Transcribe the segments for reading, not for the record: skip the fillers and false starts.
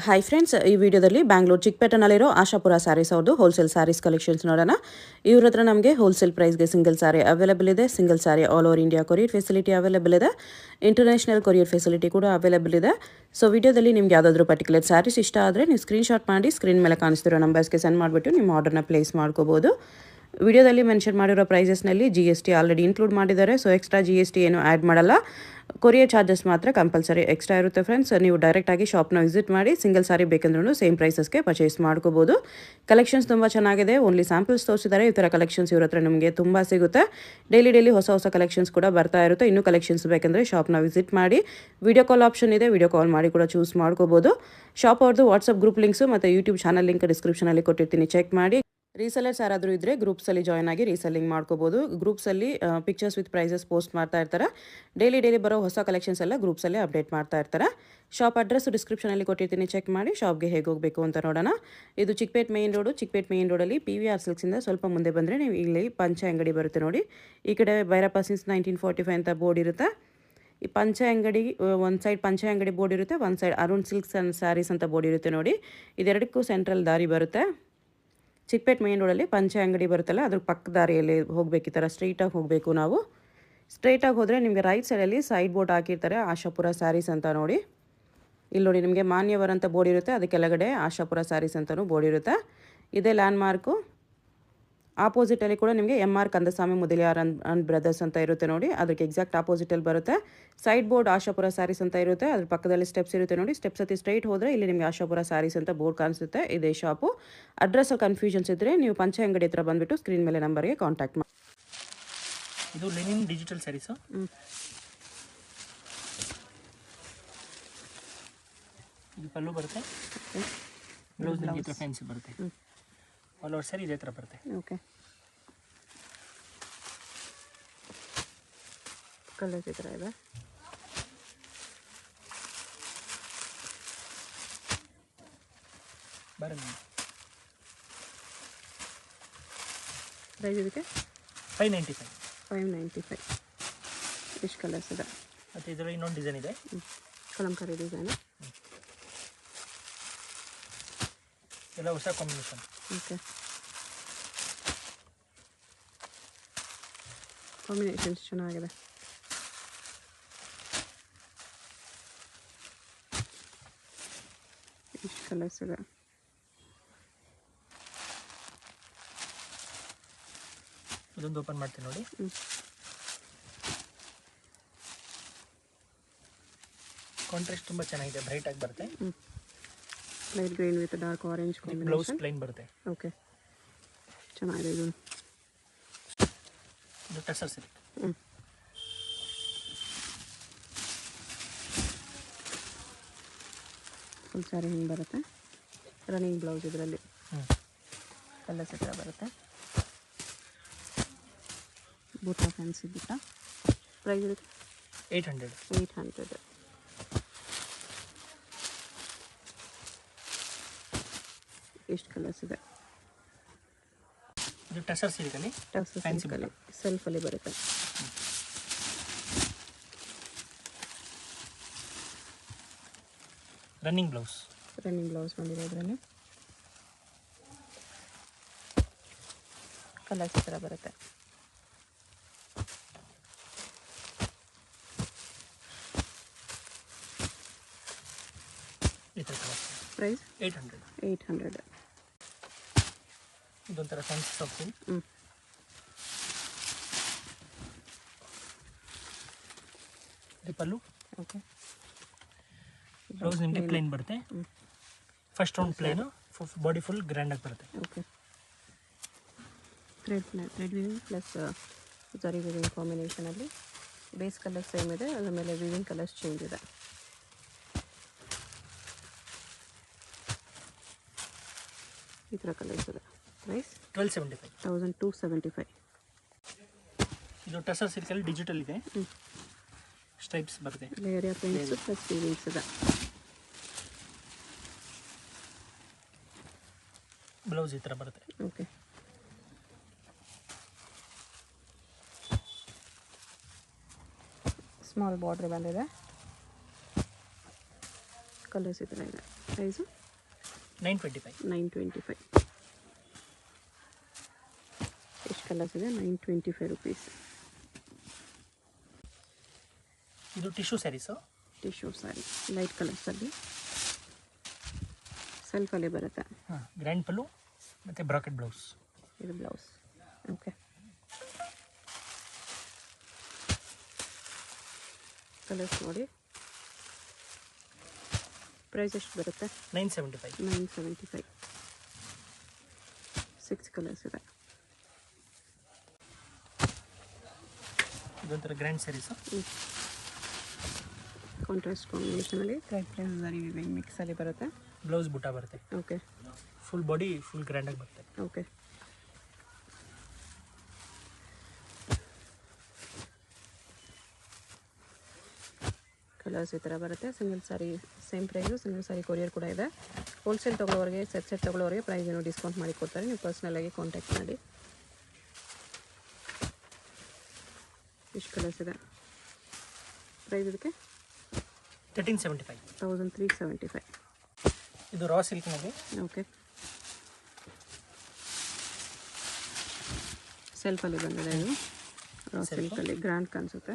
Hi friends, ಈ ವಿಡಿಯೋದಲ್ಲಿ ಬ್ಯಾಂಗ್ಳೂರ್ ಚಿಕ್ಕಪೇಟೆನಲ್ಲಿರೋ ಆಶಾಪುರ ಸ್ಯಾರೀಸ್ ಅವ್ರದ್ದು ಹೋಲ್ಸೇಲ್ ಸ್ಯಾರೀಸ್ ಕಲೆಕ್ಷನ್ಸ್ ನೋಡೋಣ. ಇವ್ರ ಹತ್ರ ನಮಗೆ ಹೋಲ್ಸೇಲ್ ಪ್ರೈಸ್ಗೆ ಸಿಂಗಲ್ ಸ್ಯಾರಿ ಅವೈಲೇಬಲ್ ಇದೆ. Single sari all over India courier facility available ಇದೆ. ಇಂಟರ್ನ್ಯಾಷನಲ್ ಕೊರಿಯರ್ ಫೆಸಿಲಿಟಿ ಕೂಡ ಅವೈಲೇಬಲ್ ಇದೆ. ಸೊ ವಿಡಿಯೋದಲ್ಲಿ ನಿಮ್ಗೆ ಯಾವುದಾದ್ರೂ ಪರ್ಟಿಕ್ಯುಲರ್ ಸ್ಯಾರೀಸ್ ಇಷ್ಟ ಆದರೆ ನೀವು ಸ್ಕ್ರೀನ್ಶಾಟ್ ಮಾಡಿ ಸ್ಕ್ರೀನ್ ಮೇಲೆ ಕಾಣಿಸ್ತಿರೋ ನಂಬರ್ಸ್ಗೆ ಸೆಂಡ್ ಮಾಡಿಬಿಟ್ಟು ನಿಮ್ಮ ಆರ್ಡರ್ನ ಪ್ಲೇಸ್ ಮಾಡ್ಕೋಬೋದು. ವಿಡಿಯೋದಲ್ಲಿ ಮೆನ್ಷನ್ ಮಾಡಿರೋ ಪ್ರೈಸಸ್ನಲ್ಲಿ GST ಆಲ್ರೆಡಿ ಇನ್ಕ್ಲೂಡ್ ಮಾಡಿದ್ದಾರೆ. ಸೊ ಎಕ್ಸ್ಟ್ರಾ GST ಏನು ಆ್ಯಡ್ ಮಾಡಲ್ಲ. ಕೊರಿಯರ್ ಚಾರ್ಜಸ್ ಮಾತ್ರ ಕಂಪಲ್ಸರಿ ಎಕ್ಸ್ಟ್ರಾ ಇರುತ್ತೆ ಫ್ರೆಂಡ್ಸ್. ನೀವು ಡೈರೆಕ್ಟಾಗಿ ಶಾಪ್ನ ವಿಸಿಟ್ ಮಾಡಿ ಸಿಂಗಲ್ ಸಾರಿ ಬೇಕಂದ್ರೂ ಸೇಮ್ ಪ್ರೈಸಸ್ಗೆ ಪರ್ಚೇಸ್ ಮಾಡ್ಕೋಬೋದು. ಕಲೆಕ್ಷನ್ಸ್ ತುಂಬ ಚೆನ್ನಾಗಿದೆ. ಓನ್ಲಿ ಸ್ಯಾಂಪಲ್ಸ್ ತೋರಿಸಿದ್ದಾರೆ. ಈ ಥರ ಕಲೆಕ್ಷನ್ಸ್ ಇವ್ರ ಹತ್ರ ನಿಮಗೆ ತುಂಬ ಸಿಗುತ್ತೆ. ಡೈಲಿ ಹೊಸ ಕಲೆಕ್ಷನ್ಸ್ ಕೂಡ ಬರ್ತಾ ಇರುತ್ತೆ. ಇನ್ನೂ ಕಲೆಕ್ಷನ್ಸ್ ಬೇಕಂದರೆ ಶಾಪ್ನ ವಿಸಿಟ್ ಮಾಡಿ. ವಿಡಿಯೋ ಕಾಲ್ ಆಪ್ಷನ್ ಇದೆ, ವಿಡಿಯೋ ಕಾಲ್ ಮಾಡಿ ಕೂಡ ಚೂಸ್ ಮಾಡ್ಕೋಬೋದು. ಶಾಪ್ ಅವ್ರದ್ದು ವಾಟ್ಸಪ್ ಗ್ರೂಪ್ ಲಿಂಕ್ಸು ಮತ್ತು ಯೂಟ್ಯೂಬ್ ಚಾನಲ್ ಲಿಂಕ್ ಡಿಸ್ಕ್ರಿಪ್ಷನಲ್ಲಿ ಕೊಟ್ಟಿರ್ತೀನಿ, ಚೆಕ್ ಮಾಡಿ. ರೀಸೆಲರ್ಸ್ ಯಾರಾದರೂ ಇದ್ದರೆ ಗ್ರೂಪ್ಸಲ್ಲಿ ಜಾಯ್ನ್ ಆಗಿ ರೀಸೆಲ್ಲಿಂಗ್ ಮಾಡ್ಕೋಬೋದು. ಗ್ರೂಪ್ಸಲ್ಲಿ ಪಿಕ್ಚರ್ಸ್ ವಿತ್ ಪ್ರೈಸಸ್ ಪೋಸ್ಟ್ ಮಾಡ್ತಾ ಇರ್ತಾರೆ. ಡೈಲಿ ಬರೋ ಹೊಸ ಕಲೆಕ್ಷನ್ಸ್ ಎಲ್ಲ ಗ್ರೂಪ್ಸಲ್ಲಿ ಅಪ್ಡೇಟ್ ಮಾಡ್ತಾ ಇರ್ತಾರೆ. ಶಾಪ್ ಅಡ್ರೆಸ್ ಡಿಸ್ಕ್ರಿಪ್ಷನಲ್ಲಿ ಕೊಟ್ಟಿರ್ತೀನಿ, ಚೆಕ್ ಮಾಡಿ. ಶಾಪ್ಗೆ ಹೇಗೆ ಹೋಗಬೇಕು ಅಂತ ನೋಡೋಣ. ಇದು Chickpet main road. Chickpet main ರೋಡಲ್ಲಿ PVR ಸಿಲ್ಕ್ಸಿಂದ ಸ್ವಲ್ಪ ಮುಂದೆ ಬಂದರೆ ನೀವು ಇಲ್ಲಿ ಪಂಚೆ ಅಂಗಡಿ ಬರುತ್ತೆ ನೋಡಿ. ಈ ಕಡೆ ಭೈರಪ್ಪ ಸಿನ್ಸ್ 1945 ಅಂತ ಬೋರ್ಡ್ ಇರುತ್ತೆ. ಈ ಪಂಚೆ ಅಂಗಡಿ ಒಂದು ಸೈಡ್ ಪಂಚೆ ಅಂಗಡಿ ಬೋರ್ಡ್ ಇರುತ್ತೆ, ಒಂದು side Arun silks and sarees ಅಂತ ಬೋರ್ಡ್ ಇರುತ್ತೆ ನೋಡಿ. ಇದೆರಡಕ್ಕೂ ಸೆಂಟ್ರಲ್ ದಾರಿ ಬರುತ್ತೆ. ಚಿಕ್ಕಪೇಟೆ ಮೇನ್ ರೋಡಲ್ಲಿ ಪಂಚೆ ಅಂಗಡಿ ಬರುತ್ತಲ್ಲ, ಅದ್ರ ಪಕ್ಕ ದಾರಿಯಲ್ಲಿ ಹೋಗಬೇಕು. ಈ ಥರ ಸ್ಟ್ರೈಟಾಗಿ ಹೋಗಬೇಕು. ನಾವು ಸ್ಟ್ರೈಟಾಗಿ ಹೋದರೆ ನಿಮಗೆ ರೈಟ್ ಸೈಡಲ್ಲಿ ಸೈಡ್ ಬೋರ್ಡ್ ಹಾಕಿರ್ತಾರೆ, ಆಶಾಪುರ ಸ್ಯಾರೀಸ್ ಅಂತ ನೋಡಿ. ಇಲ್ಲಿ ನೋಡಿ ನಿಮಗೆ ಮಾನ್ಯವರ್ ಅಂತ ಬೋರ್ಡ್ ಇರುತ್ತೆ, ಅದಕ್ಕೆ ಕೆಳಗಡೆ ಆಶಾಪುರ ಸ್ಯಾರೀಸ್ ಅಂತಲೂ ಬೋರ್ಡ್ ಇರುತ್ತೆ. ಇದೇ ಲ್ಯಾಂಡ್ ಮಾರ್ಕು. ಆಪೋಸಿಟಲ್ಲಿ ಕೂಡ ನಿಮಗೆ MR Kandaswamy Mudaliar and brothers ಅಂತ ಇರುತ್ತೆ ನೋಡಿ. ಅದಕ್ಕೆ ಎಕ್ಸಾಕ್ಟ್ ಆಪೋಸಿಟಲ್ಲಿ ಬರುತ್ತೆ. ಸೈಡ್ ಬೋರ್ಡ್ ಆಶಾಪುರ ಸ್ಯಾರೀಸ್ ಅಂತ ಇರುತ್ತೆ, ಅದ್ರ ಪಕ್ಕದಲ್ಲಿ ಸ್ಟೆಪ್ಸ್ ಇರುತ್ತೆ ನೋಡಿ. ಸ್ಟೆಪ್ಸ್ ಹತ್ತಿ ಸ್ಟ್ರೈಟ್ ಹೋದರೆ ಇಲ್ಲಿ ನಿಮಗೆ ಆಶಾಪುರ ಸ್ಯಾರೀಸ್ ಅಂತ ಬೋರ್ಡ್ ಕಾಣಿಸುತ್ತೆ. ಇದೇ ಶಾಪು. ಅಡ್ರೆಸ್ ಕನ್ಫ್ಯೂಷನ್ಸ್ ಇದ್ದರೆ ನೀವು ಪಂಚೆ ಅಂಗಡಿ ಹತ್ರ ಬಂದುಬಿಟ್ಟು ಸ್ಕ್ರೀನ್ ಮೇಲೆ ನಂಬರ್ಗೆ ಕಾಂಟ್ಯಾಕ್ಟ್ ಮಾಡಿ. ಇದು ಲೆನಿನ್ ಡಿಜಿಟಲ್ ಸ್ಯಾರೀಸು. ಇದು ಪಲ್ಲು ಬರುತ್ತೆ, ಬ್ಲೌಸ್ ನಿಮಗೆ ಫ್ಯಾನ್ಸಿ ಬರುತ್ತೆ. ಆಲ್ ಓವರ್ ಸ್ಯಾರಿ ಇದೇ ಥರ ಬರುತ್ತೆ. ಓಕೆ, ಕಲರ್ಸ್ ಈ ಥರ ಇದೆ. ಬರೋದು ಪ್ರೈಸ್ ಇದಕ್ಕೆ 595. ಎಷ್ಟು ಕಲರ್ಸ್ ಇದೆ? ಮತ್ತು ಇದರಲ್ಲಿ ಇನ್ನೊಂದು ಡಿಸೈನ್ ಇದೆ, ಕಲಂಕಾರಿ ಡಿಸೈನು. ಎಲ್ಲ ಹೊಸ ಕಾಂಬಿನೇಷನ್. ಓಕೆ, ಕಾಂಬಿನೇಷನ್ಸ್ ಚೆನ್ನಾಗಿದೆ. ಇಷ್ಟು ಕಲರ್ಸ್ ಇದೆ. ಇದೊಂದು ಓಪನ್ ಮಾಡ್ತೀನಿ ನೋಡಿ. ಕಾಂಟ್ರಾಸ್ಟ್ ತುಂಬ ಚೆನ್ನಾಗಿದೆ, ಬ್ರೈಟ್ ಆಗಿ ಬರುತ್ತೆ. Light green with dark orange blouse combination. Plain ಬರುತ್ತೆ. ಓಕೆ, ಚೆನ್ನಾಗಿದೆ. ಇದು ಟಸರ್ ಸಿಲ್ಕ್. ಫುಲ್ ಸ್ಯಾರಿ ಹಿಂಗೆ ಬರುತ್ತೆ. ರನ್ನಿಂಗ್ ಬ್ಲೌಸ್ ಇದರಲ್ಲಿ ಕಲರ್ಸ್ ಹತ್ರ ಬರುತ್ತೆ. ಬೂಟ ಫ್ಯಾನ್ಸಿ ಬೂಟ. ಪ್ರೈಸ್ ಇರುತ್ತೆ 800. ಎಷ್ಟು ಕಲರ್ಸ್ ಇದೆ? ಇದು ಟಸರ್ ಸಿಲ್ಕಲ್ಲಿ ಸಿಲ್ಕಲ್ಲಿ ಸೆಲ್ಫಲ್ಲಿ ಬರುತ್ತೆ. ರನ್ನಿಂಗ್ ಬ್ಲೌಸ್ ಬಂದಿದೆ ಇದರಲ್ಲಿ. ಕಲರ್ಸ್ ಈ ಥರ ಬರುತ್ತೆ. ಈ ಥರ ಕಲರ್. ಪ್ರೈಸ್ 800. ಇದೊಂಥರ ಫ್ಯಾನ್ಸಿ ಸಾಫ್ಟ್ ಸಿಲ್ಕ್. ಇದು ಪಲ್ಲು. ಓಕೆ, ಬ್ಲೌಸ್ ನಿಮಗೆ ಪ್ಲೇನ್ ಬರುತ್ತೆ. First round plain, body full ಗ್ರ್ಯಾಂಡಾಗಿ ಬರುತ್ತೆ. ಓಕೆ, ಥ್ರೆಡ್ ವಿವಿಂಗ್ ಪ್ಲಸ್ ಜರಿ ವಿವಿಂಗ್ ಕಾಂಬಿನೇಷನಲ್ಲಿ. ಬೇಸ್ ಕಲರ್ ಸೇಮ್ ಇದೆ, ಅದರ ಮೇಲೆ ವಿವಿಂಗ್ ಕಲರ್ಸ್ ಚೇಂಜ್ ಇದೆ. ಈ ಥರ ಕಲರ್ಸ್ ಇದೆ. ಪ್ರೈಸ್ 1275. ಇದು ಟಸರ್ ಸಿಲ್ಕಲ್ಲಿ ಡಿಜಿಟಲ್ ಇದೆ, ಸ್ಟ್ರೈಪ್ಸ್ ಬರುತ್ತೆ. ಲೇಯರ್ ಪ್ರಿಂಟ್ಸ್ ಪ್ಲಸ್ ವೀವಿಂಗ್ಸ್ ಇದೆ. ಬ್ಲೌಸ್ ಈ ಥರ ಬರುತ್ತೆ. ಓಕೆ, ಸ್ಮಾಲ್ ಬಾರ್ಡರ್ ಬಂದಿದೆ. ಕಲರ್ಸ್ ಈ ಥರ ಇದೆ. ಪ್ರೈಸು 925. 925. ಎಷ್ಟು ಕಲರ್ಸ್ ಇದೆ? 925 ರುಪೀಸ್. ಇದು tissue saris. Tissue sari light ಕಲರ್ಸಲ್ಲಿ ಸೆಲ್ಫಲ್ಲೇ ಬರುತ್ತೆ. ಹಾಂ, ಗ್ರ್ಯಾಂಡ್ ಪಲ್ಲು ಮತ್ತು ಬ್ರಾಕೆಟ್ ಬ್ಲೌಸ್. ಇದು ಬ್ಲೌಸ್. ಓಕೆ, ಕಲರ್ಸ್ ನೋಡಿ. ಪ್ರೈಸ್ ಎಷ್ಟು ಬರುತ್ತೆ? 975. 975. 6 ಕಲರ್ಸ್ ಇದೆ. ಇದೊಂಥರ ಗ್ರ್ಯಾಂಡ್ ಸ್ಯಾರೀಸು. ಕಾಂಟ್ರಾಸ್ಟ್ ಕಾಂಬಿನೇಷನಲ್ಲಿ ಥ್ರೆಡ್ ಪ್ಲೇಸ್ ಝರಿ ವಿವಿಂಗ್ ಮಿಕ್ಸಲ್ಲಿ ಬರುತ್ತೆ. ಬ್ಲೌಸ್ ಬುಟ್ಟ ಬರುತ್ತೆ. ಓಕೆ, ಫುಲ್ ಬಾಡಿ ಫುಲ್ ಗ್ರ್ಯಾಂಡಾಗಿ ಬರುತ್ತೆ. ಓಕೆ. ಕಲರ್ಸ್ ಈ ಥರ ಬರುತ್ತೆ. ಸಿಂಗಲ್ ಸಾರಿ ಸೇಮ್ ಪ್ರೈಸು. ಸಿಂಗಲ್ ಸಾರಿ ಕೊರಿಯರ್ ಕೂಡ ಇದೆ. ಹೋಲ್ಸೇಲ್ ತೊಗೊಳ್ಳೋರಿಗೆ, ಸೆಟ್ ತೊಗೊಳ್ಳೋರಿಗೆ ಪ್ರೈಸ್ ಏನೋ ಡಿಸ್ಕೌಂಟ್ ಮಾಡಿ ಕೊಡ್ತಾರೆ. ನೀವು ಪರ್ಸ್ನಲಾಗಿ ಕಾಂಟ್ಯಾಕ್ಟ್ ಮಾಡಿ. ಎಷ್ಟು ಕಲರ್ಸ್ ಇದೆ? ಪ್ರೈಸ್ ಇದಕ್ಕೆ 1375. 1375. ಇದು ರಾ ಸಿಲ್ಕ್ನಲ್ಲಿ. ಓಕೆ, ಸೆಲ್ಫಲ್ಲಿ ಬಂದಿದೆ. ಇದು ರಾ ಸಿಲ್ಕಲ್ಲಿ ಗ್ರ್ಯಾಂಡ್ ಕಾಣಿಸುತ್ತೆ.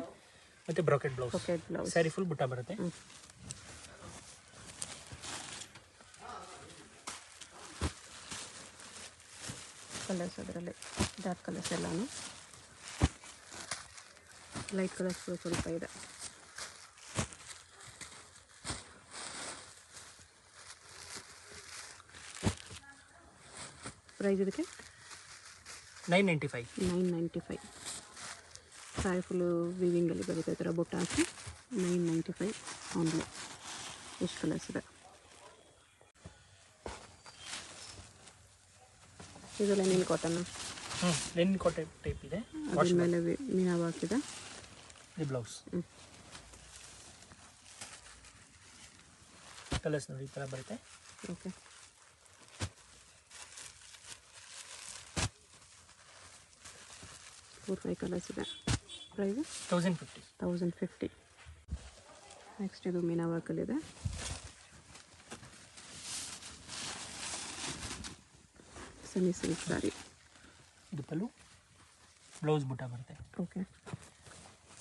ಮತ್ತು bracket blouse. Pocket blouse. Saree full butta ಬರುತ್ತೆ. ಕಲರ್ಸ್ ಅದರಲ್ಲಿ ಡಾರ್ಕ್ ಕಲರ್ಸ್ ಎಲ್ಲಾನು, ಲೈಟ್ ಕಲರ್ಸ್ ಕೂಡ ಸ್ವಲ್ಪ ಇದೆ. ಪ್ರೈಸ್ ಇದಕ್ಕೆ 995. 995. ಸಾರಿ ಫುಲ್ಲು ವಿವಿಂಗಲ್ಲಿ ಬರುತ್ತೆ. ಈ ಥರ ಬುಟ್ಟ ಹಾಕಿ 995 ಆನ್ಲಿ. ಎಷ್ಟು ಕಲರ್ಸ್ ಇದೆ? ಇದು Lenin cotton. Lenin cotton type ಇದೆ. ಅದ್ರ ಮೇಲೆ ಮೀನಾವ್ ಹಾಕಿದೆ. ಇದು ಬ್ಲೌಸ್. ಕಲರ್ಸ್ ನೋಡಿ ಈ ಥರ ಬರುತ್ತೆ. ಓಕೆ, 4-5 ಕಲರ್ಸ್ ಇದೆ. ಪ್ರೈಸ್ 1050. 1050. ನೆಕ್ಸ್ಟ್ ಇದು ಮೀನಾ ವರ್ಕಲ್ಲಿದೆ. ಸೆಮಿ ಸಿಲ್ಕ್ ಸಾರಿ. ಇದು ಪಲ್ಲು, ಬ್ಲೌಸ್ ಬುಟ್ಟ ಬರುತ್ತೆ. ಓಕೆ,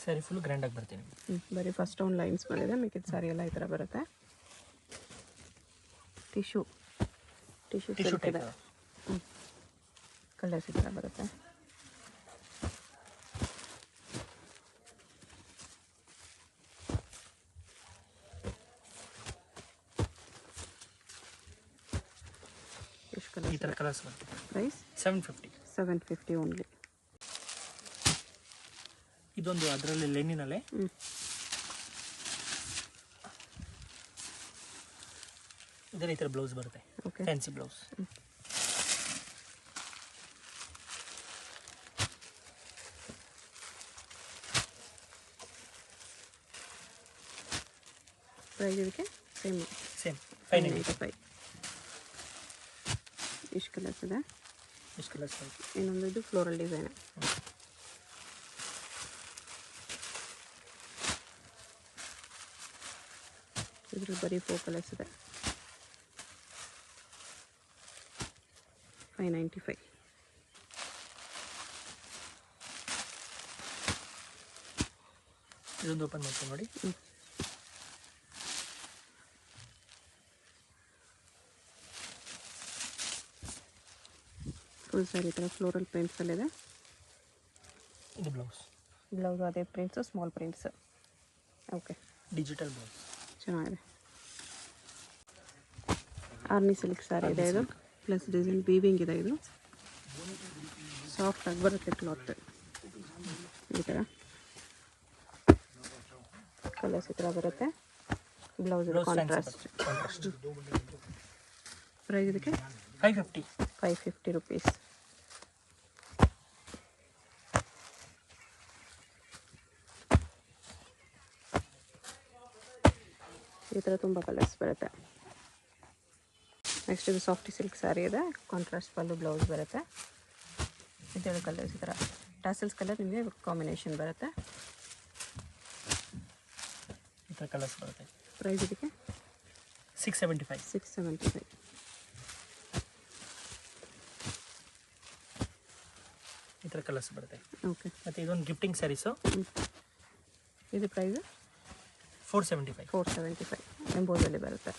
ಸ್ಯಾರಿ ಫುಲ್ ಗ್ರ್ಯಾಂಡಾಗಿ ಬರುತ್ತೆ ನಿಮಗೆ. ಬರೀ ಫಸ್ಟ್ ಒಂದು ಲೈನ್ಸ್ ಬಂದಿದೆ. ಮಿಕ್ಕಿದ ಸಾರಿ ಎಲ್ಲ ಈ ಥರ ಬರುತ್ತೆ. ಟಿಶ್ಯೂ ಸಿಲ್ಕ್ ಇದೆ. ಕಲರ್ಸ್ ಈ ಥರ ಬರುತ್ತೆ. ಈ ಥರ ಕಲರ್ಸ್ ಬರುತ್ತೆ. ಪ್ರೈಸ್ 750. 750 ಓನ್ಲಿ. ಇದೊಂದು ಅದರಲ್ಲಿ ಲೆನಿನಲ್ಲೇ ಇದರ ಈ ಥರ ಬ್ಲೌಸ್ ಬರುತ್ತೆ. Okay, fancy blouse. ಪ್ರೈಸ್ ಇದಕ್ಕೆ ಸೇಮ್ 595. ಇಷ್ಟು ಕಲರ್ಸ್ ಇದೆ. ಎಷ್ಟು ಕಲರ್ಸ್ ಬರುತ್ತೆ? ಇನ್ನೊಂದು ಇದು ಫ್ಲೋರಲ್ ಡಿಸೈನ್. ಇದ್ರಲ್ಲಿ ಬರೀ 4 ಕಲರ್ಸ್ ಇದೆ. 595. ಇದೊಂದು ಓಪನ್ ಮಾಡ್ಕೊಂಡು ನೋಡಿ. ಫುಲ್ ಸಾರಿ ಥರ ಫ್ಲೋರಲ್ ಪ್ರಿಂಟ್ಸಲ್ಲಿದೆ. ಇದು ಬ್ಲೌಸ್. ಬ್ಲೌಸ್ ಅದೇ prints, small prints. Okay, digital blouse ಚೆನ್ನಾಗಿದೆ. ಆರ್ನಿ ಸಿಲ್ಕ್ ಸಾರಿ ಇದೆ ಇದು. ಪ್ಲಸ್ ಡಿಸೈನ್ ವೀವಿಂಗ್ ಇದೆ. ಇದು ಸಾಫ್ಟಾಗಿ ಬರುತ್ತೆ ಕ್ಲಾತ್. ಈ ಥರ ಕಲರ್ಸ್ ಈ ಥರ ಬರುತ್ತೆ. Blouse contrast. ಪ್ರೈಸ್ ಇದಕ್ಕೆ 550. 550 ರುಪೀಸ್. ಈ ಥರ ತುಂಬ ಕಲರ್ಸ್ ಬರುತ್ತೆ. ನೆಕ್ಸ್ಟ್ ಇದು ಸಾಫ್ಟಿ ಸಿಲ್ಕ್ ಸ್ಯಾರಿ ಇದೆ. ಕಾಂಟ್ರಾಸ್ಟ್ ಪಲ್ಲು, ಬ್ಲೌಸ್ ಬರುತ್ತೆ. ಇದೆರಡು ಕಲರ್ಸ್ ಈ ಥರ ಟಾಸಲ್ಸ್ ಕಲರ್ ನಿಮಗೆ ಕಾಂಬಿನೇಷನ್ ಬರುತ್ತೆ. ಈ ಥರ ಕಲರ್ಸ್ ಬರುತ್ತೆ. ಪ್ರೈಸ್ ಇದಕ್ಕೆ 675. 675. ಈ ಥರ ಕಲರ್ಸ್ ಬರುತ್ತೆ. ಓಕೆ. ಮತ್ತು ಇದೊಂದು ಗಿಫ್ಟಿಂಗ್ ಸ್ಯಾರೀಸು. ಇದು ಪ್ರೈಸು 475. 475 ಎಂಬೋಸಲ್ಲಿ ಬರುತ್ತೆ.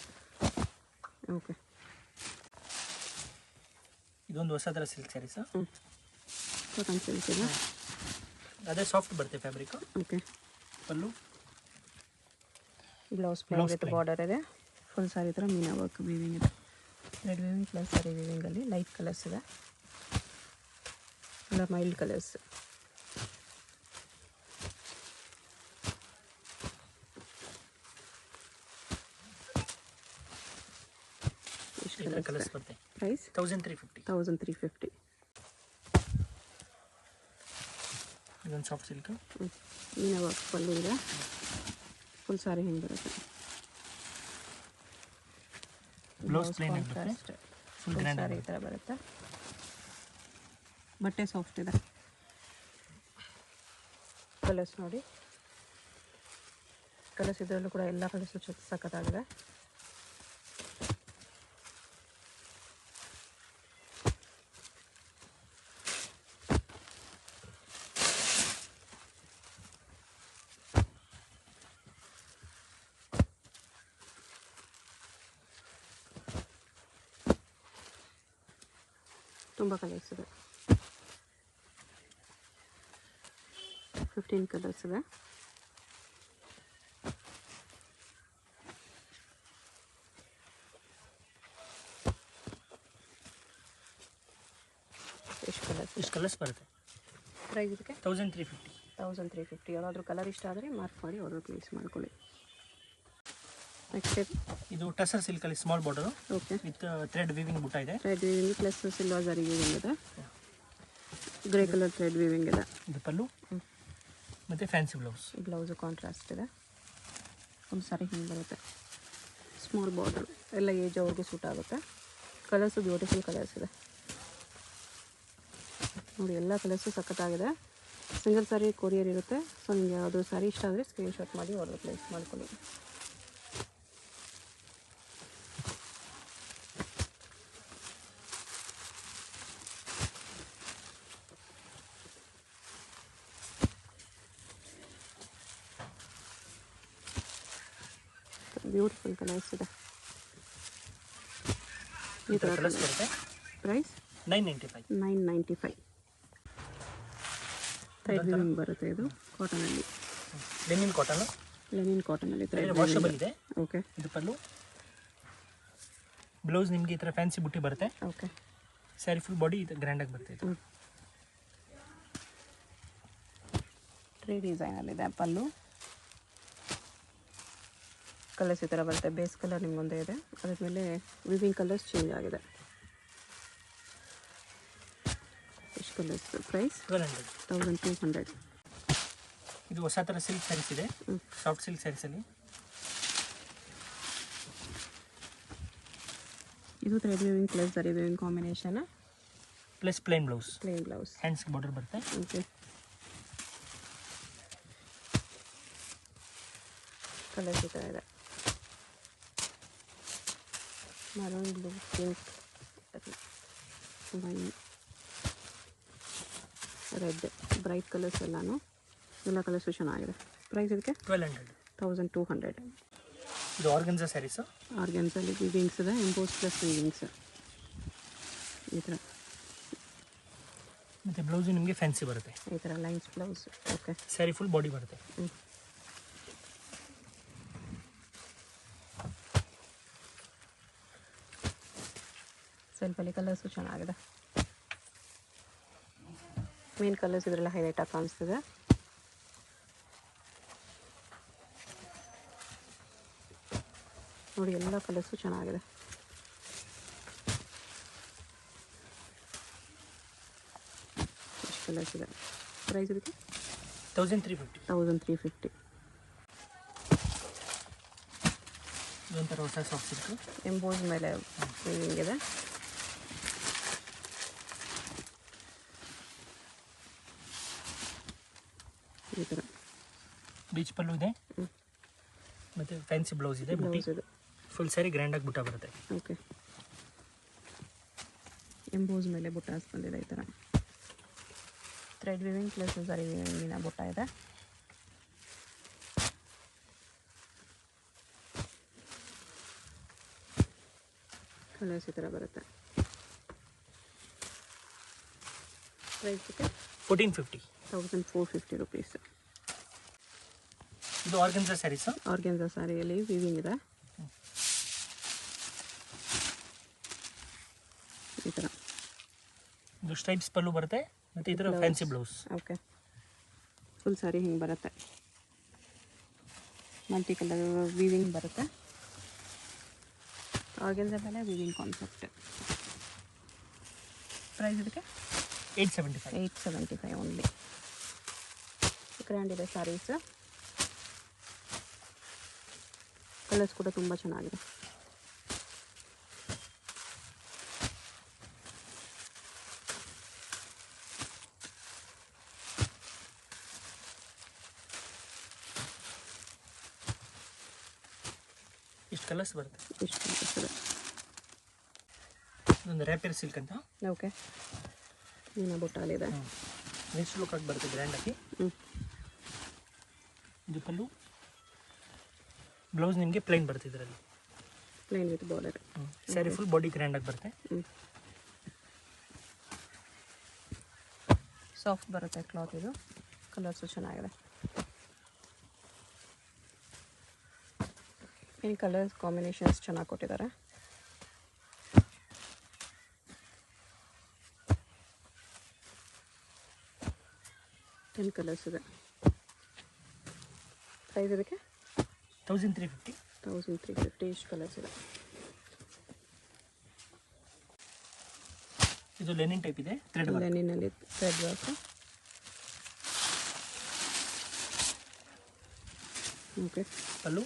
ಓಕೆ. ಇದೊಂದು ಹೊಸ ಥರ ಸಿಲ್ಕ್ ಸ್ಯಾರೀಸು. ಕಾಟನ್ ಸಿಲ್ಕ್ ಇದೆ. ಅದೇ ಸಾಫ್ಟ್ ಬರುತ್ತೆ fabric. Okay. Pallu blouse plain with border ಇದೆ. ಫುಲ್ ಸಾರಿ ಥರ ಮೀನಾ ವರ್ಕ್ ವೀವಿಂಗ್ ಇದೆ. ರೆಡ್ ವೀವಿಂಗ್ ಪ್ಲಸ್ ಸಾರಿ ವೀವಿಂಗಲ್ಲಿ ಲೈಟ್ ಕಲರ್ಸ್ ಇದೆ. ಎಲ್ಲ ಮೈಲ್ಡ್ ಕಲರ್ಸ್. ಎಷ್ಟು ಕಲರ್ಸ್ ಬರುತ್ತೆ. ಪ್ರೈಸ್ 1350. 1350. ಇದೊಂದು soft silk. Meena work pallu ಇದೆ. ಫುಲ್ ಸಾರಿ ಹಿಂಗೆ ಬರುತ್ತೆ. ಬ್ಲೌಸ್ ಪ್ಲೇನ್ ಬರುತ್ತೆ. ಫುಲ್ ಗ್ರ್ಯಾಂಡ್ ಸಾರಿ ಈ ಥರ ಬರುತ್ತೆ. ಬಟ್ಟೆ ಸಾಫ್ಟ್ ಇದೆ. ಕಲರ್ಸ್ ನೋಡಿ. ಕಲರ್ಸ್ ಇದರಲ್ಲೂ ಕೂಡ ಎಲ್ಲ ಕಲರ್ಸು ಸಖತ್ತಾಗಿದೆ. ತುಂಬ ಕಲರ್ಸ್ ಇದೆ. 15 ಕಲರ್ಸ್ ಇದೆ. ಎಷ್ಟು ಕಲರ್ಸ್ ಬರುತ್ತೆ. ಪ್ರೈಸ್ ಇದಕ್ಕೆ 1350. 1350. ಯಾವ್ದಾದ್ರು ಕಲರ್ ಇಷ್ಟ ಆದರೆ ಮಾರ್ಕ್ ಮಾಡಿ ಆರ್ಡರ್ ಪ್ಲೇಸ್ ಮಾಡ್ಕೊಳ್ಳಿ. ನೆಕ್ಸ್ಟ್ ಇದು ಟಸರ್ ಸಿಲ್ಕಲ್ಲಿ small border. Okay. With thread weaving butta ಇದೆ. Thread weaving plus silver zari weaving ಇದೆ. ಗ್ರೇ ಕಲರ್ ಥ್ರೆಡ್ ವೀವಿಂಗ್ ಇದೆ. ಇದು ಪಲ್ಲು ಮತ್ತು ಫ್ಯಾನ್ಸಿ ಬ್ಲೌಸ್. ಬ್ಲೌಸು ಕಾಂಟ್ರಾಸ್ಟ್ ಇದೆ. ಒಂದು ಸಾರಿ ಹಿಂಗೆ ಬರುತ್ತೆ. ಸ್ಮಾಲ್ ಬಾರ್ಡರ್ ಎಲ್ಲ ಏಜ್ ಅವ್ರಿಗೆ ಸೂಟ್ ಆಗುತ್ತೆ. ಕಲರ್ಸು ಬ್ಯೂಟಿಫುಲ್ ಕಲರ್ಸ್ ಇದೆ ನೋಡಿ. ಎಲ್ಲ ಕಲರ್ಸು ಸಖತ್ತಾಗಿದೆ. ಸಿಂಗಲ್ ಸಾರಿ ಕೊರಿಯರ್ ಇರುತ್ತೆ. ಸೊ ನಿಮಗೆ ಯಾವುದು ಸಾರಿ ಇಷ್ಟ ಆದರೆ ಸ್ಕ್ರೀನ್ಶಾಟ್ ಮಾಡಿ ಆರ್ಡರ್ ಪ್ಲೇಸ್ ಮಾಡ್ಕೊಳ್ಳಿ. ಬ್ಯೂಟಿಫುಲ್ ಕಲರ್ಸ್ ಇದೆ. ಈ ಥರ ಕಲರ್ಸ್ ಬರುತ್ತೆ. ಪ್ರೈಸ್ 995. 995. ಥ್ರೆಡ್ ವೀವಿಂಗ್ ಬರುತ್ತೆ. ಇದು ಕಾಟನಲ್ಲಿ. Linen cotton. ಲೆನಿನ್ ಕಾಟನಲ್ಲಿ ಥ್ರೆಡ್ ವಾಷಬಲ್ ಇದೆ. ಓಕೆ. ಇದು ಪಲ್ಲು. ಬ್ಲೌಸ್ ನಿಮಗೆ ಈ ಥರ ಫ್ಯಾನ್ಸಿ ಬುಟ್ಟಿ ಬರುತ್ತೆ. ಓಕೆ. ಸ್ಯಾರಿ ಫುಲ್ ಬಾಡಿ ಇದು ಗ್ರ್ಯಾಂಡಾಗಿ ಬರುತ್ತೆ. ಇದು ಟ್ರೀ ಡಿಸೈನಲ್ಲಿದೆ ಪಲ್ಲು. ಕಲರ್ಸ್ ಈ ಥರ ಬರುತ್ತೆ. ಬೇಸ್ ಕಲರ್ ನಿಮ್ಮ ಮುಂದೆ ಇದೆ. ಅದ್ರ ಮೇಲೆ ವಿವಿಂಗ್ ಕಲರ್ಸ್ ಚೇಂಜ್ ಆಗಿದೆ. ಎಷ್ಟು ಕಲರ್ಸ್. ಪ್ರೈಸ್ 1200. ಇದು ಹೊಸ ಥರ ಸಿಲ್ಕ್ ಸ್ಯಾರೀಸ್ ಇದೆ. ಸಾಫ್ಟ್ ಸಿಲ್ಕ್ ಸ್ಯಾರೀಸಲ್ಲಿ ಇದು thread weaving plus zari weaving combination plus plain blouse. Plain blouse. Hands border ಬರುತ್ತೆ. ಓಕೆ. ಕಲರ್ಸ್ ಈ ಥರ ಇದೆ. Maroon, blue, pink, wine, red, bright colours ಎಲ್ಲಾನು. ಎಲ್ಲ ಕಲರ್ಸು ಚೆನ್ನಾಗಿದೆ. ಪ್ರೈಸ್ ಇದಕ್ಕೆ 1200. 1200. ಇದು ಆರ್ಗನ್ಸಾ ಸ್ಯಾರೀಸು. ಆರ್ಗನ್ಸಲ್ಲಿ ವೀವಿಂಗ್ಸ್ ಇದೆ. ಎಂಬೋಸ್ ಪ್ಲಸ್ ವೀವಿಂಗ್ಸ್ ಈ ಥರ. ಮತ್ತು ಬ್ಲೌಸು ನಿಮಗೆ ಫ್ಯಾನ್ಸಿ ಬರುತ್ತೆ. ಈ ಥರ lines blouse. Okay. Sari full body ಬರುತ್ತೆ. ಸೆಲ್ಫಲ್ಲಿ ಕಲರ್ಸು ಚೆನ್ನಾಗಿದೆ. ಮೇನ್ ಕಲರ್ಸ್ ಇದರೆಲ್ಲ ಹೈಲೈಟಾಗಿ ಕಾಣಿಸ್ತಿದೆ. ನೋಡಿ ಎಲ್ಲ ಕಲರ್ಸು ಚೆನ್ನಾಗಿದೆ. ಎಷ್ಟು ಕಲರ್ಸ್ ಇದೆ. ಪ್ರೈಸ್ ಇದಕ್ಕೆ 1350. 1350. ಇದೊಂಥರ ಹೊಸ ಸಾಫ್ಟ್ ಸಿಲ್ಕು. ಎಂಬೋಸ್ ಮೇಲೆ ವೀವಿಂಗ್ ಇದೆ. ಈ ಥರ ಬೀಚ್ ಪಲ್ಲು ಇದೆ. ಮತ್ತು ಫ್ಯಾನ್ಸಿ ಬ್ಲೌಸ್ ಇದೆ. ಬ್ಲೌಸ್ ಇದು ಫುಲ್ ಸ್ಯಾರಿ ಗ್ರ್ಯಾಂಡಾಗಿ ಬುಟ್ಟ ಬರುತ್ತೆ. ಓಕೆ, ಎಂಬೋಸ್ ಮೇಲೆ ಬುಟ್ಟಾಸ್ ಬಂದಿದೆ ಈ ಥರ. ಥ್ರೆಡ್ ವಿವಿಂಗ್ ಪ್ಲಸ್ ಸರಿ ವಿವಿಂಗಿನ ಬುಟ್ಟ ಇದೆ. ಕಲರ್ಸ್ ಈ ಥರ ಬರುತ್ತೆ. ಪ್ರೈಸ್ 1450. 1450 ರುಪೀಸ್. ಇದು ಆರ್ಗನ್ಸಾ ಸ್ಯಾರೀಸ್. ಆರ್ಗನ್ಸಾ ಸ್ಯಾರಿಯಲ್ಲಿ ವಿವಿಂಗ್ ಇದೆ ಈ ಥರ. ಇದು ಸ್ಟ್ರೈಪ್ಸ್ ಪಲ್ಲು ಬರುತ್ತೆ ಮತ್ತು ಇದರ fancy blouse. Okay, full sari ಹಿಂಗೆ ಬರುತ್ತೆ. ಮಲ್ಟಿ ಕಲರ್ ವಿವಿಂಗ್ ಬರುತ್ತೆ. ಆರ್ಗನ್ಸಾ ಮೇಲೆ ವಿವಿಂಗ್ ಕಾನ್ಸೆಪ್ಟ್. ಪ್ರೈಸ್ ಇದಕ್ಕೆ 875 ಓನ್ಲಿ. ಗ್ರ್ಯಾಂಡ್ ಇದೆ ಸ್ಯಾರೀಸ್. ಕಲರ್ಸ್ ಕೂಡ ತುಂಬ ಚೆನ್ನಾಗಿದೆ. ಇಷ್ಟು ಕಲರ್ಸ್ ಬರುತ್ತೆ. ಇಷ್ಟು ಕಲರ್ಸ್. ಒಂದು ರ್ಯಾಪಿಯರ್ ಸಿಲ್ಕ್ ಅಂತ. ಓಕೆ, ಮೀನಾ ಬುಟ್ಟಾಲಿದೆ. ನೆಕ್ಸ್ಟ್ ಲುಕ್ ಆಗಿ ಬರುತ್ತೆ ಗ್ರ್ಯಾಂಡಾಗಿ. ಇದು ಪಲ್ಲು, ಬ್ಲೌಸ್ ನಿಮಗೆ ಪ್ಲೈನ್ ಬರುತ್ತೆ ಇದರಲ್ಲಿ. Plain with border. Sari full body ಗ್ರ್ಯಾಂಡಾಗಿ ಬರುತ್ತೆ. ಸಾಫ್ಟ್ ಬರುತ್ತೆ ಕ್ಲಾತ್ ಇದು. ಕಲರ್ಸು ಚೆನ್ನಾಗಿದೆ. ಈ ಕಲರ್ಸ್ ಕಾಂಬಿನೇಷನ್ಸ್ ಚೆನ್ನಾಗಿ ಕೊಟ್ಟಿದ್ದಾರೆ. ಟೆನ್ ಕಲರ್ಸ್ ಇದೆ. ಪ್ರೈಸ್ ಇದಕ್ಕೆ 1350. 1350. ಇಷ್ಟು ಕಲರ್ಸ್ ಇದೆ. ಇದು ಲೆನಿನ್ ಟೈಪ್ ಇದೆ. Thread work. ಲೆನಿನಲ್ಲಿ thread work. Okay, pallu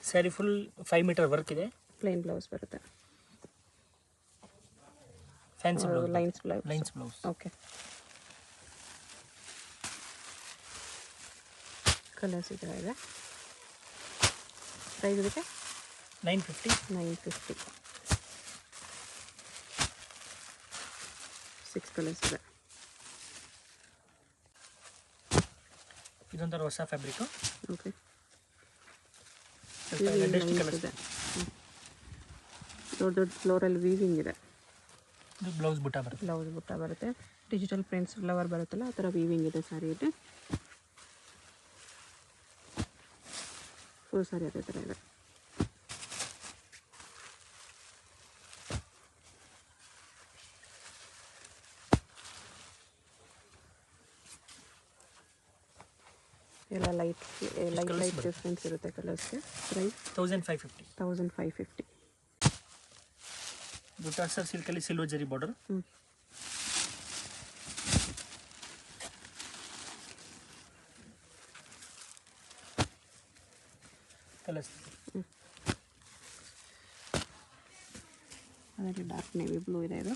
sari full 5 metre work ಇದೆ. ಪ್ಲೇನ್ ಬ್ಲೌಸ್ ಬರುತ್ತೆ. Fancy blouse. Lines blouse. Okay, colours ಈ ಥರ ಇದೆ. ಪ್ರೈಸ್ ಇದಕ್ಕೆ 950. 6 ಕಲರ್ಸ್ ಇದೆ. ಇದೊಂಥರ ಹೊಸ ಫ್ಯಾಬ್ರಿಕ್. ಓಕೆ, ಕಲರ್ಸ್ ಇದೆ. ದೊಡ್ಡ ದೊಡ್ಡ ಫ್ಲೋರಲ್ಲಿ ವೀವಿಂಗ್ ಇದೆ. ಇದು ಬ್ಲೌಸ್ ಬುಟ್ಟ ಬರುತ್ತೆ. ಬ್ಲೌಸ್ ಬುಟ್ಟ ಬರುತ್ತೆ. ಡಿಜಿಟಲ್ ಪ್ರಿಂಟ್ಸ್ ಫ್ಲವರ್ ಬರುತ್ತಲ್ಲ ಆ ಥರ ವೀವಿಂಗ್ ಇದೆ ಸ್ಯಾರಿಯಲ್ಲಿ. ಫುಲ್ ಸ್ಯಾರಿ ಅದೇ ಥರ ಇದೆ. ಎಲ್ಲ ಲೈಟ್ ಡಿಫ್ರೆನ್ಸ್ ಇರುತ್ತೆ ಕಲರ್ಸ್ಗೆ. ಪ್ರೈಸ್ 1550. 1550. ಇದು ಟರ್ಸರ್ ಸಿಲ್ಕಲ್ಲಿ ಸಿಲ್ವರ್ ಜರಿ ಬಾರ್ಡರ್. ಕಲರ್ಸ್ ಅದರಲ್ಲಿ ಡಾರ್ಕ್ ನೇವಿ ಬ್ಲೂ ಇದೆ. ಇದು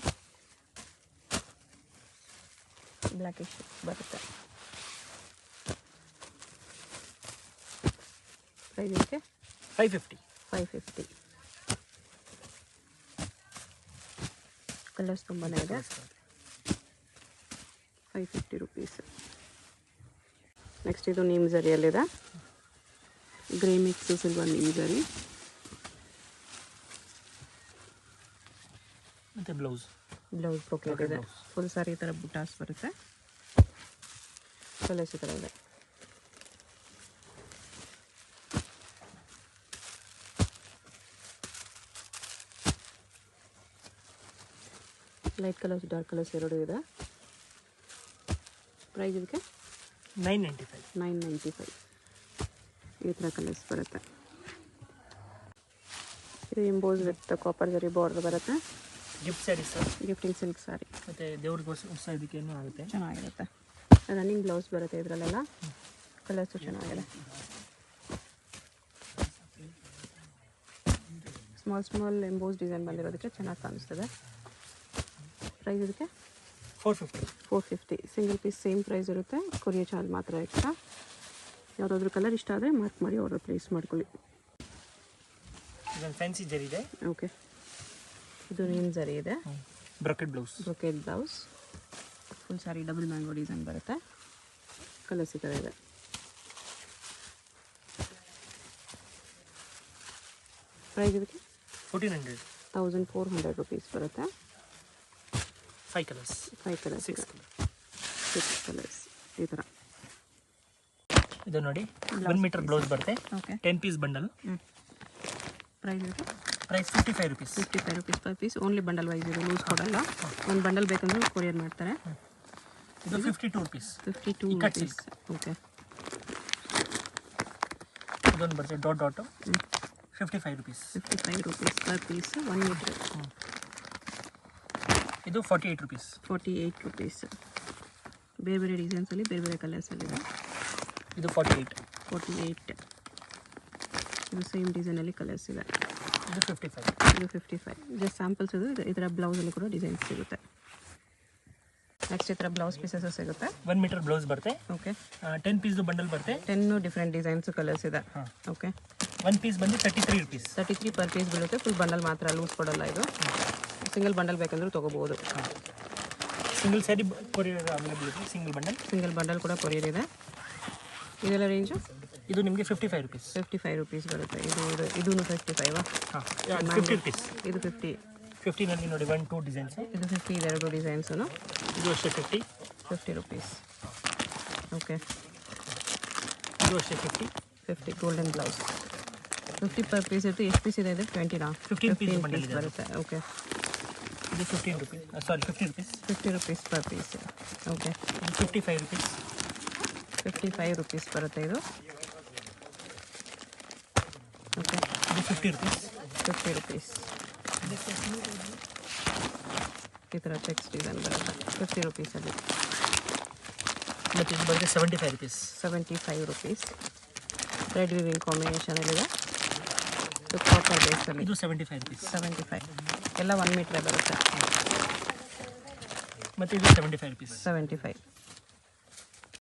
ಬ್ಲ್ಯಾಕಿಶ್ ಬರುತ್ತೆ. ಪ್ರೈಸ್ ಇದಕ್ಕೆ 550. ಕಲರ್ಸ್ ತುಂಬಾ ಇದೆ. 550 ರುಪೀಸ್. ನೆಕ್ಸ್ಟ್ ಇದು ನೀಮ್ ಜರಿಯಲ್ಲಿದೆ. ಗ್ರೇ ಮಿಕ್ಸ್ ಸಿಲ್ವರ್ ನೀಮ್ ಜರಿ. ಮತ್ತು ಬ್ಲೌಸ್ ಬ್ರೊಕೆಟ್ ಇದೆ. ಫುಲ್ ಸಾರಿ ಈ ಥರ ಬುಟಾಸ್ ಬರುತ್ತೆ. ಕಲರ್ಸ್ ಈ ಥರ ಇದೆ. ಲೈಟ್ ಕಲರ್ಸ್ ಡಾರ್ಕ್ ಕಲರ್ಸ್ ಎರಡು ಇದೆ. ಪ್ರೈಸ್ ಇದಕ್ಕೆ 995. ಈ ಥರ ಕಲರ್ಸ್ ಬರುತ್ತೆ. ಇದು ಎಂಬೋಸ್ ವಿತ್ ಕಾಪರ್ ಜರಿ ಬಾರ್ಡರ್ ಬರುತ್ತೆ. Gift sari sir. Gifting silk sari. ಮತ್ತು ದೇವ್ರಿಗೆ ಇದಕ್ಕೆ ಆಗುತ್ತೆ. ಚೆನ್ನಾಗಿರುತ್ತೆ. ರನ್ನಿಂಗ್ ಬ್ಲೌಸ್ ಬರುತ್ತೆ ಇದರಲ್ಲೆಲ್ಲ. ಕಲರ್ಸು ಚೆನ್ನಾಗಿದೆ. ಸ್ಮಾಲ್ ಎಂಬೋಸ್ ಡಿಸೈನ್ ಬಂದಿರೋದಕ್ಕೆ ಚೆನ್ನಾಗಿ ಕಾಣಿಸ್ತದೆ. ಪ್ರೈಸ್ ಇದಕ್ಕೆ 450. ಸಿಂಗಲ್ ಪೀಸ್ ಸೇಮ್ ಪ್ರೈಸ್ ಇರುತ್ತೆ. ಕೊರಿಯರ್ ಚಾರ್ಜ್ ಮಾತ್ರ ಎಕ್ಸ್ಟ್ರಾ. ಯಾವುದಾದ್ರೂ ಕಲರ್ ಇಷ್ಟ ಆದರೆ ಮಾರ್ಕ್ ಮಾಡಿ ಆರ್ಡರ್ ಪ್ಲೇಸ್ ಮಾಡ್ಕೊಳ್ಳಿ. ಇದೊಂದು ಫ್ಯಾನ್ಸಿ ಜರಿ ಇದೆ. ಓಕೆ, ಇದು ನೀನ್ ಜರಿ ಇದೆ. Brocade blouse. Brocade blouse, full ಸಾರಿ ಡಬಲ್ ಮ್ಯಾಂಗೋ ಡಿಸೈನ್ ಬರುತ್ತೆ. ಕಲರ್ಸ್ ಈ ಥರ ಇದೆ. ಪ್ರೈಸ್ ಇದಕ್ಕೆ 1400. 1400 ರುಪೀಸ್ ಬರುತ್ತೆ. 5 ಕಲರ್ಸ್. 5 ಕಲರ್ಸ್, 6 ಕಲರ್ಸ್ ಈ ಥರ. ಇದು ನೋಡಿ 1 ಮೀಟರ್ ಬ್ಲೌಸ್ ಬರುತ್ತೆ. Okay, 10 piece bundle. ಪ್ರೈಸ್ ಇದಕ್ಕೆ price 55 rupees. 55 rupees per piece. Only bundle wise ಇದು, ಲೂಸ್ ಕೊಡಲ್ಲ. ಒಂದು ಬಂಡಲ್ ಬೇಕಂದ್ರೆ ಕೊರಿಯರ್ ಮಾಡ್ತಾರೆ. ಇದು 52 ರುಪೀಸ್. 52 ರುಪೀಸ್. ಓಕೆ, ಇದೊಂದು ಬರುತ್ತೆ dot dot. 55 rupees. 55 rupees per piece 1 metre. ಇದು 48 ರುಪೀಸ್. 48 ರುಪೀಸ್. ಬೇರೆ ಬೇರೆ ಡಿಸೈನ್ಸಲ್ಲಿ ಬೇರೆ ಬೇರೆ ಕಲರ್ಸಲ್ಲಿದೆ. ಇದು 48. 48. ಇದು ಸೇಮ್ ಡಿಸೈನಲ್ಲಿ ಕಲರ್ಸ್ ಇದೆ. ಇದು 55. ಇದು 55. ಜಸ್ಟ್ ಸ್ಯಾಂಪಲ್ಸ್ ಇದು. ಇದರ ಬ್ಲೌಸಲ್ಲಿ ಕೂಡ ಡಿಸೈನ್ಸ್ ಸಿಗುತ್ತೆ. ನೆಕ್ಸ್ಟ್ ಈ ಥರ ಬ್ಲೌಸ್ ಪೀಸಸ್ ಸಿಗುತ್ತೆ. 1 ಮೀಟರ್ ಬ್ಲೌಸ್ ಬರುತ್ತೆ. ಓಕೆ, 10 ಪೀಸ್ ಬಂಡಲ್ ಬರುತ್ತೆ. 10 ಡಿಫ್ರೆಂಟ್ ಡಿಸೈನ್ಸ್ ಕಲರ್ಸ್ ಇದೆ. ಓಕೆ, 1 ಪೀಸ್ ಬಂದು 33 ರುಪೀಸ್. 33 ಪರ್ ಪೀಸ್ ಬೀಳುತ್ತೆ. ಫುಲ್ ಬಂಡಲ್ ಮಾತ್ರ, ಲೂಸ್ ಕೊಡಲ್ಲ ಇದು. ಸಿಂಗಲ್ ಬಂಡಲ್ ಬೇಕಂದ್ರೆ ತೊಗೋಬೋದು. ಸಿಂಗಲ್ ಸ್ಯಾರಿ ಕೊರಿಯರ್ ಅವೈಲೇಬಲ್ ಇದೆ. ಸಿಂಗಲ್ ಬಂಡಲ್ ಕೂಡ ಕೊರಿಯರ್ ಇದೆ. ಇದೆಲ್ಲ ರೇಂಜು ಇದು ನಿಮಗೆ 55 ರುಪೀಸ್. 55 ರುಪೀಸ್ ಬರುತ್ತೆ. ಇದೂ 55. ಹಾಂ, 50 ರುಪೀಸ್. ಇದು 50. 50ನಲ್ಲಿ ನೋಡಿ 1 2 ಡಿಸೈನ್ಸ್. ಇದು 50. ಇದೆರಡು ಡಿಸೈನ್ಸು. ಇದು ಅಷ್ಟೇ 50 ರುಪೀಸ್. ಓಕೆ, ಇದು ಅಷ್ಟೇ 50 ಗೋಲ್ಡನ್ ಬ್ಲೌಸ್. 50 ಪರ್ ಪೀಸ್ ಇರುತ್ತೆ. ಎಷ್ಟು ಪೀಸ್ ಇದೆ? 20ನಾ? 15 ಪೀಸ್ ಬಂಡಲ್ ಇದೆ. ಬರುತ್ತೆ. ಓಕೆ, ಇದು 15 rupees. Sorry 50 rupees. 50 rupees per piece. Okay, 55 rupees. 55 rupees ಬರುತ್ತೆ ಇದು. ಓಕೆ, ಇದು 50 ರುಪೀಸ್. 50 ರುಪೀಸ್. ಈ ಥರ ಚೆಕ್ಸ್ ಡಿಸೈನ್ ಬರುತ್ತೆ 50 ರುಪೀಸಲ್ಲಿ. ಮತ್ತು ಇದು ಬರುತ್ತೆ 75 ರುಪೀಸ್. 75 ರುಪೀಸ್. ರೆಡ್ ವಿವಿಂಗ್ ಕಾಂಬಿನೇಷನಲ್ಲಿದೆ. ಇದು ಕಾಪರ್ ಬೇಸಲ್ಲಿ. ಇದು 75 ರುಪೀಸ್. 75. ಎಲ್ಲ 1 ಮೀಟ್ರೇ ಬರುತ್ತೆ. ಮತ್ತು ಇದು 75 ರುಪೀಸ್. 75.